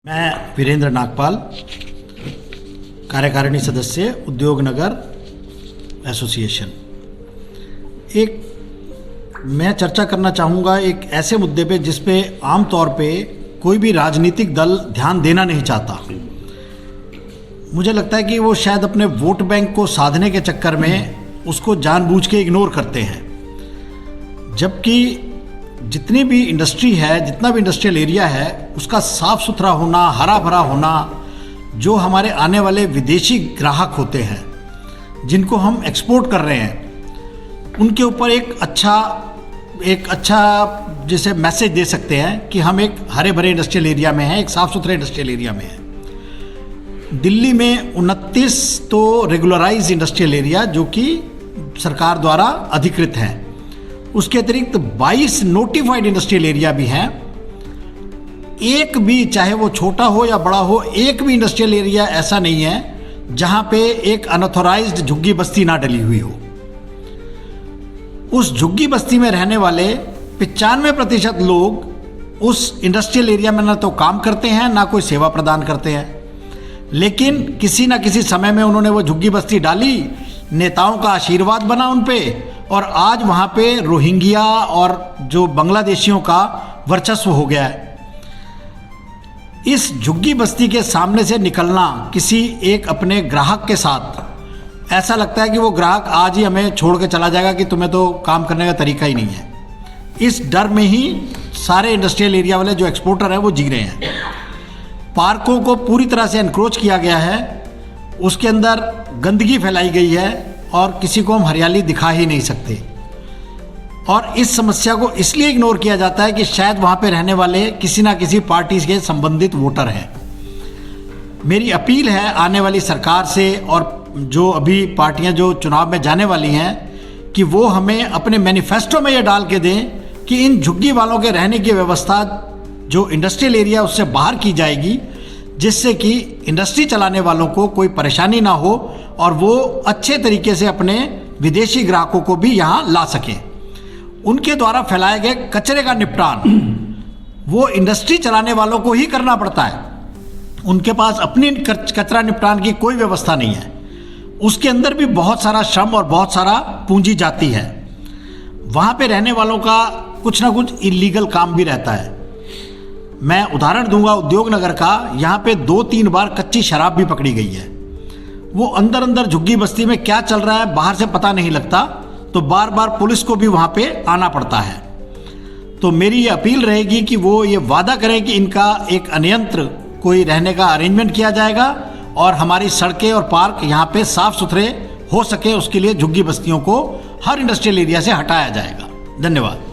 मैं वीरेंद्र नागपाल, कार्यकारिणी सदस्य उद्योग नगर एसोसिएशन। मैं चर्चा करना चाहूँगा एक ऐसे मुद्दे पे जिस पे आम तौर पे कोई भी राजनीतिक दल ध्यान देना नहीं चाहता। मुझे लगता है कि वो शायद अपने वोट बैंक को साधने के चक्कर में उसको जानबूझ के इग्नोर करते हैं, जबकि जितनी भी इंडस्ट्री है, जितना भी इंडस्ट्रियल एरिया है, उसका साफ़ सुथरा होना, हरा भरा होना, जो हमारे आने वाले विदेशी ग्राहक होते हैं जिनको हम एक्सपोर्ट कर रहे हैं, उनके ऊपर एक अच्छा जैसे मैसेज दे सकते हैं कि हम एक हरे भरे इंडस्ट्रियल एरिया में हैं, एक साफ़ सुथरे इंडस्ट्रियल एरिया में हैं। दिल्ली में 29 तो रेगुलराइज इंडस्ट्रियल एरिया जो कि सरकार द्वारा अधिकृत हैं, उसके अतिरिक्त 22 नोटिफाइड इंडस्ट्रियल एरिया भी हैं। एक भी, चाहे वो छोटा हो या बड़ा हो, एक भी इंडस्ट्रियल एरिया ऐसा नहीं है जहां पे एक अनऑथोराइज्ड झुग्गी बस्ती ना डली हुई हो। उस झुग्गी बस्ती में रहने वाले 95% लोग उस इंडस्ट्रियल एरिया में ना तो काम करते हैं, ना कोई सेवा प्रदान करते हैं, लेकिन किसी ना किसी समय में उन्होंने वो झुग्गी बस्ती डाली, नेताओं का आशीर्वाद बना उन पे, और आज वहाँ पे रोहिंग्या और जो बांग्लादेशियों का वर्चस्व हो गया है। इस झुग्गी बस्ती के सामने से निकलना किसी एक अपने ग्राहक के साथ, ऐसा लगता है कि वो ग्राहक आज ही हमें छोड़ के चला जाएगा कि तुम्हें तो काम करने का तरीका ही नहीं है। इस डर में ही सारे इंडस्ट्रियल एरिया वाले जो एक्सपोर्टर हैं वो जी रहे हैं। पार्कों को पूरी तरह से एनक्रोच किया गया है, उसके अंदर गंदगी फैलाई गई है और किसी को हम हरियाली दिखा ही नहीं सकते। और इस समस्या को इसलिए इग्नोर किया जाता है कि शायद वहाँ पे रहने वाले किसी ना किसी पार्टी के संबंधित वोटर हैं। मेरी अपील है आने वाली सरकार से और जो अभी पार्टियां जो चुनाव में जाने वाली हैं कि वो हमें अपने मैनिफेस्टो में ये डाल के दें कि इन झुग्गी वालों के रहने की व्यवस्था जो इंडस्ट्रियल एरिया उससे बाहर की जाएगी, जिससे कि इंडस्ट्री चलाने वालों को कोई परेशानी ना हो और वो अच्छे तरीके से अपने विदेशी ग्राहकों को भी यहाँ ला सकें। उनके द्वारा फैलाए गए कचरे का निपटान वो इंडस्ट्री चलाने वालों को ही करना पड़ता है। उनके पास अपनी कचरा निपटान की कोई व्यवस्था नहीं है। उसके अंदर भी बहुत सारा श्रम और बहुत सारा पूंजी जाती है। वहाँ पे रहने वालों का कुछ ना कुछ इलीगल काम भी रहता है। मैं उदाहरण दूंगा उद्योग नगर का। यहाँ पे 2-3 बार कच्ची शराब भी पकड़ी गई है। वो अंदर झुग्गी बस्ती में क्या चल रहा है बाहर से पता नहीं लगता, तो बार बार पुलिस को भी वहाँ पे आना पड़ता है। तो मेरी ये अपील रहेगी कि वो ये वादा करें कि इनका एक अन्यंत्र कोई रहने का अरेंजमेंट किया जाएगा और हमारी सड़कें और पार्क यहाँ पे साफ सुथरे हो सके, उसके लिए झुग्गी बस्तियों को हर इंडस्ट्रियल एरिया से हटाया जाएगा। धन्यवाद।